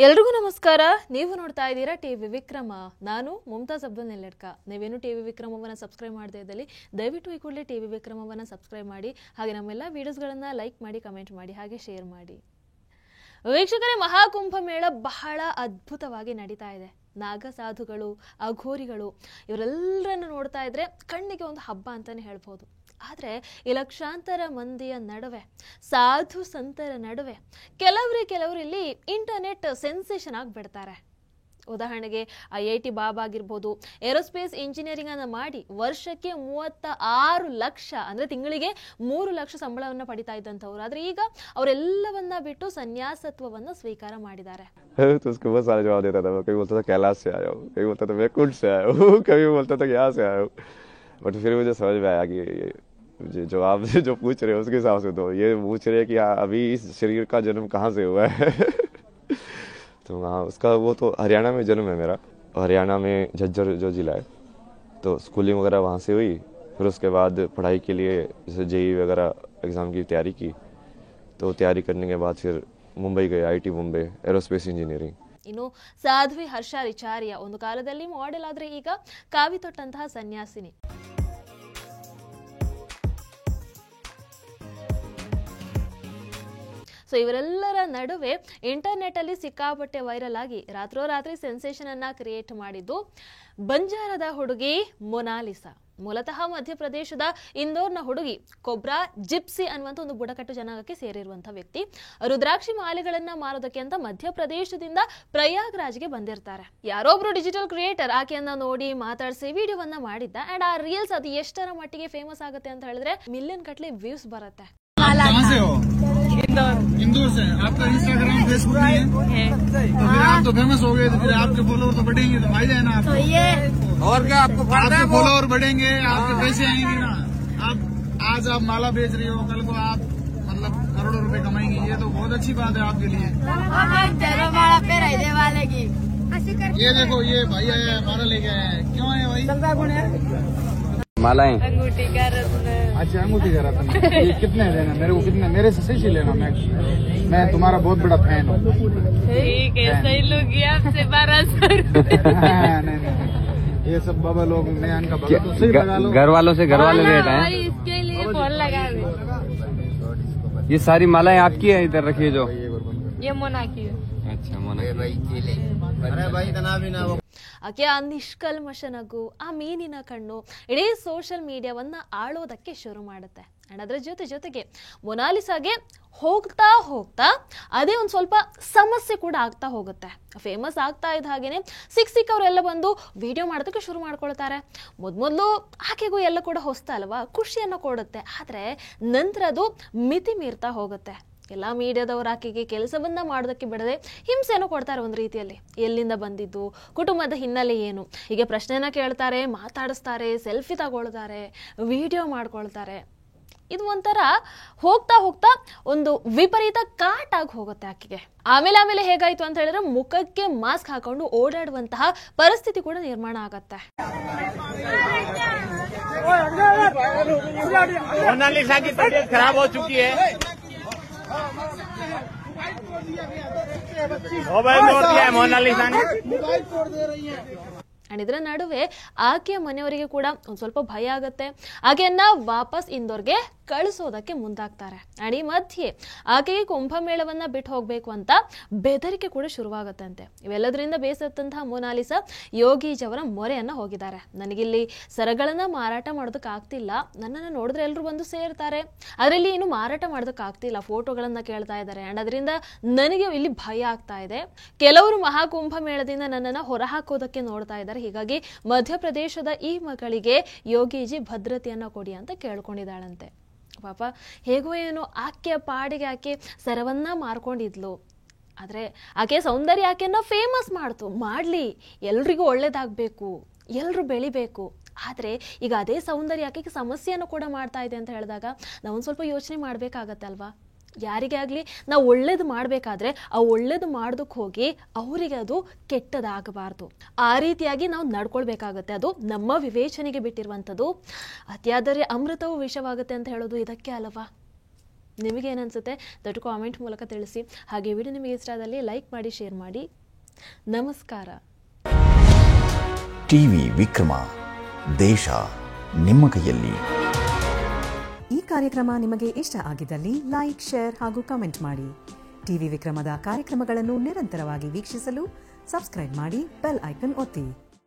ಎಲ್ರಿಗೂ ನಮಸ್ಕಾರ. ನೀವು ನೋಡ್ತಾ ಇದ್ದೀರಾ ಟಿವಿ ವಿಕ್ರಮ. ನಾನು ಮುಮ್ತಾಜ್ ಅಬ್ದುಲ್ ನೆಲ್ಲಡ್ಕ. ನೀವೇನು ಟಿವಿ ವಿಕ್ರಮವನ್ನು ಸಬ್ಸ್ಕ್ರೈಬ್ ಮಾಡದೇ ಇದ್ದಲ್ಲಿ ದಯವಿಟ್ಟು ಈ ಕೂಡಲೇ ಟಿವಿ ವಿಕ್ರಮವನ್ನು ಸಬ್ಸ್ಕ್ರೈಬ್ ಮಾಡಿ. ಹಾಗೆ ನಮ್ಮೆಲ್ಲ ವಿಡಿಯೋಸ್ಗಳನ್ನು ಲೈಕ್ ಮಾಡಿ, ಕಮೆಂಟ್ ಮಾಡಿ, ಹಾಗೆ ಶೇರ್ ಮಾಡಿ. ವೀಕ್ಷಕರೇ, ಮಹಾಕುಂಭ ಮೇಳ ಬಹಳ ಅದ್ಭುತವಾಗಿ ನಡೀತಾ ಇದೆ. ನಾಗ ಸಾಧುಗಳು, ಅಘೋರಿಗಳು ಇವರೆಲ್ಲರನ್ನು ನೋಡ್ತಾ ಇದ್ರೆ ಕಣ್ಣಿಗೆ ಒಂದು ಹಬ್ಬ ಅಂತಾನೆ ಹೇಳ್ಬೋದು. ಆದರೆ ಈ ಲಕ್ಷಾಂತರ ಮಂದಿಯ ನಡುವೆ, ಸಾಧು ಸಂತರ ನಡುವೆ ಕೆಲವರು ಇಲ್ಲಿ ಇಂಟರ್ನೆಟ್ ಸೆನ್ಸೇಷನ್ ಆಗಿಬಿಡ್ತಾರೆ. ಉದಾಹರಣೆಗೆ IIT ಬಾಬಾ ಆಗಿರ್ಬೋದು, ಏರೋಸ್ಪೇಸ್ ಇಂಜಿನಿಯರಿಂಗ್ ಅನ್ನು ಮಾಡಿ ವರ್ಷಕ್ಕೆ 36 ಲಕ್ಷ ಅಂದ್ರೆ ತಿಂಗಳಿಗೆ 3 ಲಕ್ಷ ಸಂಬಳವನ್ನು ಪಡಿತಾ ಇದ್ದಂಥವ್ರು. ಆದ್ರೆ ಈಗ ಅವರೆಲ್ಲವನ್ನ ಬಿಟ್ಟು ಸನ್ಯಾಸತ್ವವನ್ನು ಸ್ವೀಕಾರ ಮಾಡಿದ್ದಾರೆ. तो उसको बहुत सारे जवाब देता था. कभी बोलता था कैलाश से आया हूँ, कभी बोलता था मैं कुंड से आया हूँ, कभी बोलता था यहाँ से आया हूँ. बट फिर मुझे समझ में आया कि जो आप जो पूछ रहे हो उसके हिसाब से तो ये पूछ रहे हैं कि अभी इस शरीर का जन्म कहाँ से हुआ है. तो हाँ, उसका वो तो हरियाणा में जन्म है मेरा. हरियाणा में झज्जर जो जिला है, तो स्कूलिंग वगैरह वहाँ से हुई. फिर उसके बाद पढ़ाई के लिए जैसे JEE वगैरह एग्ज़ाम की तैयारी की. तो तैयारी करने के बाद फिर मुंबई गए, IIT मुंबई, ಏರೋಸ್ಪೇಸ್ ಇಂಜಿನಿಯರಿಂಗ್. ಇನ್ನು ಸಾಧ್ವಿ ಹರ್ಷ ರಿಚಾರಿಯಾ ಒಂದು ಕಾಲದಲ್ಲಿ ಮಾಡೆಲ್ ಆದ್ರೆ ಈಗ ಕಾವಿ ತೊಟ್ಟಂತಹ ಸನ್ಯಾಸಿನಿ. ಸೊ ಇವರೆಲ್ಲರ ನಡುವೆ ಇಂಟರ್ನೆಟ್ ಅಲ್ಲಿ ಸಿಕ್ಕಾಪಟ್ಟೆ ವೈರಲ್ ಆಗಿ ರಾತ್ರೋರಾತ್ರಿ ಸೆನ್ಸೇಷನ್ ಅನ್ನ ಕ್ರಿಯೇಟ್ ಮಾಡಿದ್ದು ಬಂಜಾರದ ಹುಡುಗಿ ಮೊನಾಲಿಸಾ. ಮೂಲತಃ ಮಧ್ಯಪ್ರದೇಶದ ಇಂದೋರ್ನ ಹುಡುಗಿ. ಕೊಬ್ರಾ ಜಿಪ್ಸಿ ಅನ್ನುವಂಥ ಒಂದು ಬುಡಕಟ್ಟು ಜನಾಂಗಕ್ಕೆ ಸೇರಿರುವಂತಹ ವ್ಯಕ್ತಿ. ರುದ್ರಾಕ್ಷಿ ಮಾಲೆಗಳನ್ನ ಮಾರೋದಕ್ಕೆ ಅಂತ ಮಧ್ಯಪ್ರದೇಶದಿಂದ ಪ್ರಯಾಗ್ರಾಜ್ಗೆ ಬಂದಿರ್ತಾರೆ. ಯಾರೊಬ್ರು ಡಿಜಿಟಲ್ ಕ್ರಿಯೇಟರ್ ಆಕೆಯನ್ನ ನೋಡಿ ಮಾತಾಡಿಸಿ ವಿಡಿಯೋವನ್ನ ಮಾಡಿದ್ದ. ಅಂಡ್ ಆ ರೀಲ್ಸ್ ಅದು ಎಷ್ಟರ ಮಟ್ಟಿಗೆ ಫೇಮಸ್ ಆಗುತ್ತೆ ಅಂತ ಹೇಳಿದ್ರೆ ಮಿಲಿಯನ್ ಗಟ್ಟಲೆ ವ್ಯೂಸ್ ಬರುತ್ತೆ. इंदौर से. आपका इंस्टाग्राम फेसबुक नहीं है तो फिर आप तो फेमस हो गए, तो फिर आपके फॉलोअर तो बढ़ेंगे, तो भाई जाना आप. और क्या आपको आपके फॉलोअर बढ़ेंगे, आपके पैसे आएंगे ना. आप आज आप माला बेच रही हो, कल को आप मतलब करोड़ों रुपए कमाएंगे. ये तो बहुत अच्छी बात है आपके लिए. ये देखो, ये भाई आया माला लेके आया है. क्यों आया भाई? मालाएं अंगूठी का रत्न. अच्छा, अंगूठी का रत्न. ये कितने देना मेरे को? कितने मेरे से सही लेना. मैं तुम्हारा बहुत बड़ा फैन हूँ. ठीक है, सही लोगी आपसे 1200 नहीं, ये सब बाबा लोग मैं इनका भगत तो सही लगा लो. घर वालों से घर वाले रेट हैं. इसके लिए फोन लगा दे. ये सारी मालाएं आपकी है इधर रखिए जो. ये मोना की है. अच्छा, मोना की. अरे भाई इतना भी ना. ಆಕೆ ಆ ನಿಷ್ಕಲ್ಮಶ ನಗು, ಆ ಮೀನಿನ ಕಣ್ಣು ಇಡೀ ಸೋಷಿಯಲ್ ಮೀಡಿಯಾವನ್ನ ಆಳೋದಕ್ಕೆ ಶುರು ಮಾಡುತ್ತೆ. ಅಂಡ್ ಅದರ ಜೊತೆಗೆ ಮೊನಾಲಿಸಾಗೆ ಹೋಗ್ತಾ ಅದೇ ಒಂದು ಸ್ವಲ್ಪ ಸಮಸ್ಯೆ ಕೂಡ ಆಗ್ತಾ ಹೋಗುತ್ತೆ. ಫೇಮಸ್ ಆಗ್ತಾ ಇದ್ದ ಹಾಗೇನೆ ಸಿಕ್ಕವರೆಲ್ಲ ಬಂದು ವಿಡಿಯೋ ಮಾಡೋದಕ್ಕೆ ಶುರು ಮಾಡ್ಕೊಳ್ತಾರೆ. ಮೊದಲು ಆಕೆಗೂ ಎಲ್ಲ ಕೂಡ ಹೊಸ್ತ ಅಲ್ವಾ, ಖುಷಿಯನ್ನ ಕೊಡುತ್ತೆ. ಆದ್ರೆ ನಂತರ ಅದು ಮಿತಿ ಮೀರ್ತಾ ಹೋಗುತ್ತೆ. ಎಲ್ಲ ಮೀಡಿಯಾದವರು ಆಕೆಗೆ ಕೆಲಸವನ್ನ ಮಾಡೋದಕ್ಕೆ ಬಿಡದೆ ಹಿಂಸೆಯನ್ನು ಕೊಡ್ತಾರೆ. ಒಂದು ರೀತಿಯಲ್ಲಿ ಎಲ್ಲಿಂದ ಬಂದಿದ್ದು, ಕುಟುಂಬದ ಹಿನ್ನೆಲೆ ಏನು, ಹೀಗೆ ಪ್ರಶ್ನೆನ ಕೇಳ್ತಾರೆ, ಮಾತಾಡಿಸ್ತಾರೆ, ಸೆಲ್ಫಿ ತಗೊಳ್ತಾರೆ, ವಿಡಿಯೋ ಮಾಡ್ಕೊಳ್ತಾರೆ. ಇದು ಒಂಥರ ಹೋಗ್ತಾ ಒಂದು ವಿಪರೀತ ಕಾಟ್ ಆಗಿ ಹೋಗುತ್ತೆ ಆಕೆಗೆ. ಆಮೇಲೆ ಹೇಗಾಯ್ತು ಅಂತ ಹೇಳಿದ್ರೆ ಮುಖಕ್ಕೆ ಮಾಸ್ಕ್ ಹಾಕೊಂಡು ಓಡಾಡುವಂತಹ ಪರಿಸ್ಥಿತಿ ಕೂಡ ನಿರ್ಮಾಣ ಆಗತ್ತೆ. मोनालिसा की तबीयत खराब हो चुकी है. मोबाइल तोड़ दिया है मोनालिसा ने. ಅಂಡ್ ಇದರ ನಡುವೆ ಆಕೆಯ ಮನೆಯವರಿಗೆ ಕೂಡ ಒಂದ್ ಸ್ವಲ್ಪ ಭಯ ಆಗತ್ತೆ. ಆಕೆಯನ್ನ ವಾಪಸ್ ಇಂದೋರ್ಗೆ ಕಳಿಸೋದಕ್ಕೆ ಮುಂದಾಗ್ತಾರೆ. ಅಂಡ್ ಈ ಮಧ್ಯೆ ಆಕೆಗೆ ಕುಂಭಮೇಳವನ್ನ ಬಿಟ್ಟು ಹೋಗ್ಬೇಕು ಅಂತ ಬೆದರಿಕೆ ಕೂಡ ಶುರುವಾಗತ್ತಂತೆ. ಇವೆಲ್ಲದರಿಂದ ಬೇಸತ್ತಂತಹ ಮೊನಾಲಿಸಾ ಯೋಗೀಜ್ ಅವರ ಮೊರೆಯನ್ನ ಹೋಗಿದ್ದಾರೆ. ನನಗಿಲ್ಲಿ ಸರಗಳನ್ನ ಮಾರಾಟ ಮಾಡೋದಕ್ಕೆ ಆಗ್ತಿಲ್ಲ, ನನ್ನನ್ನು ನೋಡಿದ್ರೆ ಎಲ್ಲರೂ ಬಂದು ಸೇರ್ತಾರೆ, ಅದರಲ್ಲಿ ಏನು ಮಾರಾಟ ಮಾಡೋದಕ್ಕೆ ಆಗ್ತಿಲ್ಲ, ಫೋಟೋಗಳನ್ನ ಕೇಳ್ತಾ ಇದ್ದಾರೆ. ಅಂಡ್ ಅದರಿಂದ ನನಗೆ ಇಲ್ಲಿ ಭಯ ಆಗ್ತಾ ಇದೆ. ಕೆಲವರು ಮಹಾಕುಂಭ ಮೇಳದಿಂದ ನನ್ನನ್ನು ಹೊರಹಾಕೋದಕ್ಕೆ ನೋಡ್ತಾ ಇದ್ದಾರೆ. ಹೀಗಾಗಿ ಮಧ್ಯಪ್ರದೇಶದ ಈ ಮಗಳಿಗೆ ಯೋಗೀಜಿ ಭದ್ರತೆಯನ್ನ ಕೊಡಿ ಅಂತ ಕೇಳ್ಕೊಂಡಿದ್ದಾಳಂತೆ. ಪಾಪ ಹೇಗೋ ಏನೋ ಆಕೆಯ ಪಾಡಿಗೆ ಆಕೆ ಸರವನ್ನ ಮಾರ್ಕೊಂಡಿದ್ಲು. ಆದ್ರೆ ಆಕೆ ಸೌಂದರ್ಯ ಆಕೆಯನ್ನ ಫೇಮಸ್ ಮಾಡ್ಲಿ, ಎಲ್ರಿಗೂ ಒಳ್ಳೇದಾಗ್ಬೇಕು, ಎಲ್ರು ಬೆಳಿಬೇಕು. ಆದ್ರೆ ಈಗ ಅದೇ ಸೌಂದರ್ಯ ಆಕೆಗೆ ಸಮಸ್ಯೆಯನ್ನು ಕೂಡ ಮಾಡ್ತಾ ಇದೆ ಅಂತ ಹೇಳಿದಾಗ ನಾವೊಂದು ಸ್ವಲ್ಪ ಯೋಚನೆ ಮಾಡ್ಬೇಕಾಗತ್ತಲ್ವಾ. ಯಾರಿಗೇ ಆಗ್ಲಿ ನಾವು ಒಳ್ಳೇದು ಮಾಡ್ಬೇಕಾದ್ರೆ ಆ ಒಳ್ಳೇದು ಮಾಡೋದಕ್ಕೆ ಹೋಗಿ ಅವರಿಗೆ ಅದು ಕೆಟ್ಟದಾಗಬಾರ್ದು. ಆ ರೀತಿಯಾಗಿ ನಾವು ನಡ್ಕೊಳ್ಬೇಕಾಗತ್ತೆ. ಅದು ನಮ್ಮ ವಿವೇಚನೆಗೆ ಬಿಟ್ಟಿರುವಂಥದ್ದು. ಅತಿಯಾದರೆ ಅಮೃತವು ವಿಷವಾಗುತ್ತೆ ಅಂತ ಹೇಳೋದು ಇದಕ್ಕೆ ಅಲ್ವಾ. ನಿಮಗೇನು ಅನಿಸುತ್ತೆ ದೊಡ್ಡ ಕಾಮೆಂಟ್ ಮೂಲಕ ತಿಳಿಸಿ. ಹಾಗೆ ವಿಡಿಯೋ ನಿಮಗೆ ಇಷ್ಟ ಆದಲ್ಲಿ ಲೈಕ್ ಮಾಡಿ, ಶೇರ್ ಮಾಡಿ. ನಮಸ್ಕಾರ. ಟಿವಿ ವಿಕ್ರಮ, ದೇಶ ನಿಮ್ಮ ಕೈಯಲ್ಲಿ. ಈ ಕಾರ್ಯಕ್ರಮ ನಿಮಗೆ ಇಷ್ಟ ಆಗಿದ್ದಲ್ಲಿ ಲೈಕ್, ಶೇರ್ ಹಾಗೂ ಕಮೆಂಟ್ ಮಾಡಿ. ಟಿವಿ ವಿಕ್ರಮದ ಕಾರ್ಯಕ್ರಮಗಳನ್ನು ನಿರಂತರವಾಗಿ ವೀಕ್ಷಿಸಲು ಸಬ್ಸ್ಕ್ರೈಬ್ ಮಾಡಿ, ಬೆಲ್ ಐಕನ್ ಒತ್ತಿ.